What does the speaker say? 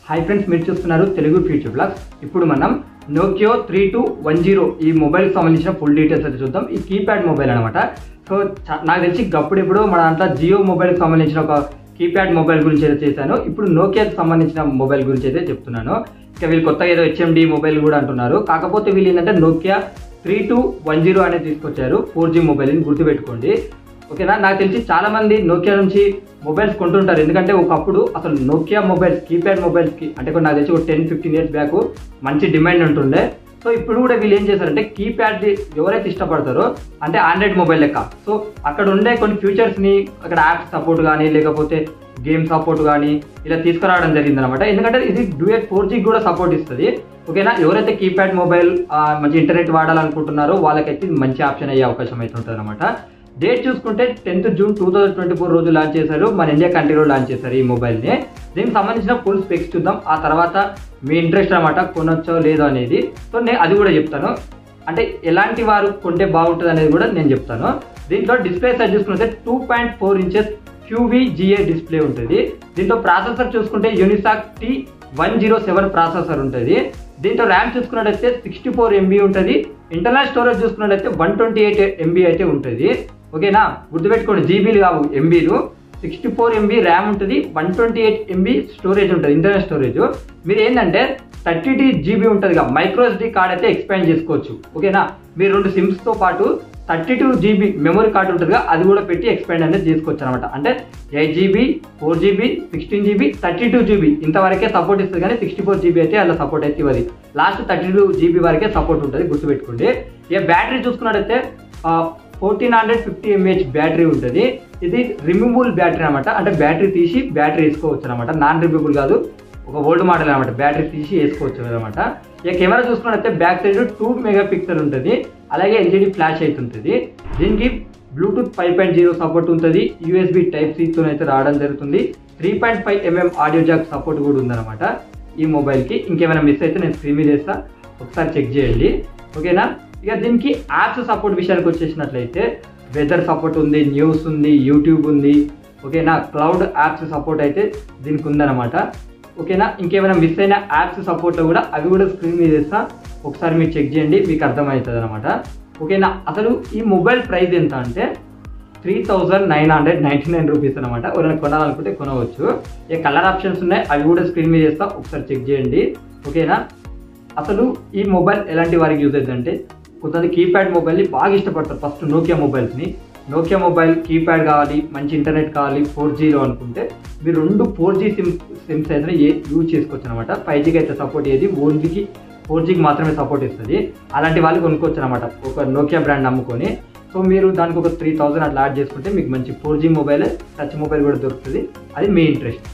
Hi friends, మీరు చూస్తున్నారు Telugu future blogs. ఇప్పుడు మనం నోకియో 3210 ఈ మొబైల్కి సంబంధించిన ఫుల్ డీటెయిల్స్ అయితే చూద్దాం. ఈ కీప్యాడ్ మొబైల్ అనమాట. సో నాకు తెలిసి గప్పుడెప్పుడు మన దాంట్లో జియో మొబైల్కి సంబంధించిన ఒక కీప్యాడ్ మొబైల్ గురించి అయితే చేశాను. ఇప్పుడు నోకియాకి సంబంధించిన మొబైల్ గురించి అయితే చెప్తున్నాను. ఇక వీళ్ళు కొత్తగా ఏదో HMD మొబైల్ కూడా అంటున్నారు. కాకపోతే వీళ్ళు ఏంటంటే నోకియా 3210 అనేది తీసుకొచ్చారు. 4G మొబైల్ని గుర్తుపెట్టుకోండి, ఓకేనా. నాకు తెలిసి చాలా మంది నోకియా నుంచి మొబైల్స్ కొంటుంటారు. ఎందుకంటే ఒకప్పుడు అసలు నోకియా మొబైల్స్ కీప్యాడ్ మొబైల్స్కి అంటే నాకు తెలిసి ఒక 10-15 ఇయర్స్ బ్యాక్ మంచి డిమాండ్ ఉంటుండే. సో ఇప్పుడు కూడా వీళ్ళు ఏం చేశారంటే కీప్యాడ్ ఎవరైతే ఇష్టపడతారో అంటే ఆండ్రాయిడ్ మొబైల్ లెక్క, సో అక్కడ ఉండే కొన్ని ఫీచర్స్ని అక్కడ యాప్స్ సపోర్ట్ కానీ లేకపోతే గేమ్ సపోర్ట్ కానీ ఇలా తీసుకురావడం జరిగింది అనమాట. ఎందుకంటే ఇది డ్యూయట్ 4G కూడా సపోర్ట్ ఇస్తుంది, ఓకేనా. ఎవరైతే కీప్యాడ్ మొబైల్ మంచి ఇంటర్నెట్ వాడాలనుకుంటున్నారో వాళ్ళకైతే ఇది మంచి ఆప్షన్ అయ్యే అవకాశం అయితే ఉంటుంది అనమాట. డేట్ చూసుకుంటే 10th June 2024 రోజు లాంచ్ చేశారు. మన ఇండియా కంట్రీలో లాంచ్ చేశారు ఈ మొబైల్ని. దీనికి సంబంధించిన ఫుల్ స్పెక్స్ చూద్దాం. ఆ తర్వాత మీ ఇంట్రెస్ట్ అనమాట కొనొచ్చో లేదో అనేది. సో నేను అది కూడా చెప్తాను, అంటే ఎలాంటి వారు కొంటే బాగుంటుంది అనేది కూడా నేను చెప్తాను. దీంట్లో డిస్ప్లే సైజ్ చూసుకుంటే 2.4 inches QVGA డిస్ప్లే ఉంటుంది. దీంట్లో ప్రాసెసర్ చూసుకుంటే యూనిసాక్ T107 ప్రాసెసర్ ఉంటుంది. దీంట్లో ర్యామ్ చూసుకున్నట్టయితే 64 MB ఉంటుంది. ఇంటర్నల్ స్టోరేజ్ చూసుకున్నట్టయితే 128 MB అయితే ఉంటుంది, ఓకేనా. గుర్తుపెట్టుకోండి, జీబీలు కావు ఎంబీలు. 64 MB ర్యామ్ ఉంటుంది, 128 MB స్టోరేజ్ ఉంటుంది, ఇంటర్నల్ స్టోరేజ్. మీరు ఏంటంటే 32 GB ఉంటుంది, మైక్రో SD కార్డ్ అయితే ఎక్స్పాండ్ చేసుకోవచ్చు, ఓకేనా. మీరు 2 సిమ్స్తో పాటు 32 GB మెమరీ కార్డ్ ఉంటుందిగా, అది కూడా పెట్టి ఎక్స్పాండ్ అనేది చేసుకోవచ్చు అనమాట. అంటే 8 GB 4 GB 16 GB 32 GB ఇంతవరకే సపోర్ట్ ఇస్తుంది, కానీ 64 GB అయితే అలా సపోర్ట్ అయితే ఇవ్వదు. లాస్ట్ 32 GB వరకే సపోర్ట్ ఉంటుంది, గుర్తుపెట్టుకోండి. ఇక బ్యాటరీ చూసుకున్నట్టయితే 1450 mAh బ్యాటరీ ఉంటుంది. ఇది రిమూవబుల్ బ్యాటరీ అనమాట. అంటే బ్యాటరీ తీసి బ్యాటరీ వేసుకోవచ్చు అనమాట. నాన్ రిమూవబుల్ కాదు, ఒక ఓల్డ్ మోడల్ అనమాట. బ్యాటరీ తీసి వేసుకోవచ్చు అనమాట. ఇక కెమెరా చూసుకున్నట్టయితే బ్యాక్ సైడ్ 2 MP ఉంటుంది. అలాగే LCD ఫ్లాష్ అయితే ఉంటుంది. దీనికి బ్లూటూత్ 5.0 సపోర్ట్ ఉంటుంది. USB Type-C అయితే రావడం జరుగుతుంది. 3.5 mm ఆడియో జాక్ సపోర్ట్ కూడా ఉందన్నమాట ఈ మొబైల్కి. ఇంకేమైనా మిస్ అయితే నేను స్క్రీన్ మీద చేస్తా, ఒకసారి చెక్ చేయండి, ఓకేనా. ఇక దీనికి యాప్స్ సపోర్ట్ విషయానికి వచ్చేసినట్లయితే వెదర్ సపోర్ట్ ఉంది, న్యూస్ ఉంది, యూట్యూబ్ ఉంది, ఓకేనా. క్లౌడ్ యాప్స్ సపోర్ట్ అయితే దీనికి ఉందన్నమాట, ఓకేనా. ఇంకేమైనా మిస్ అయిన యాప్స్ సపోర్ట్లో కూడా అవి కూడా స్క్రీన్ మీద చేస్తా, ఒకసారి మీరు చెక్ చేయండి, మీకు అర్థమవుతుంది అనమాట, ఓకేనా. అసలు ఈ మొబైల్ ప్రైస్ ఎంత అంటే 3999 రూపీస్ అనమాట. ఎవరైనా కొనాలనుకుంటే కొనవచ్చు. ఇక కలర్ ఆప్షన్స్ ఉన్నాయి, అవి కూడా స్క్రీన్ మీద చేస్తా, ఒకసారి చెక్ చేయండి, ఓకేనా. అసలు ఈ మొబైల్ ఎలాంటి వారికి యూజ్ అవుతుంది అంటే కొంతమంది కీప్యాడ్ మొబైల్ని బాగా ఇష్టపడతారు. ఫస్ట్ నోకియా మొబైల్స్ని, నోకియా మొబైల్ కీప్యాడ్ కావాలి, మంచి ఇంటర్నెట్ కావాలి 4Gలో అనుకుంటే మీరు 2 4G సిమ్స్ అయితే యూజ్ చేసుకోవచ్చు అనమాట. 5Gకి అయితే సపోర్ట్ అయ్యేది, ఓన్లీకి 4Gకి మాత్రమే సపోర్ట్ ఇస్తుంది. అలాంటి వాళ్ళు కొనుక్కోవచ్చు అనమాట ఒక నోకియా బ్రాండ్ నమ్ముకొని. సో మీరు దానికి ఒక 3000 అట్లా యాడ్ చేసుకుంటే మీకు మంచి 4G మొబైల్, టచ్ మొబైల్ కూడా దొరుకుతుంది. అది మీ ఇంట్రెస్ట్.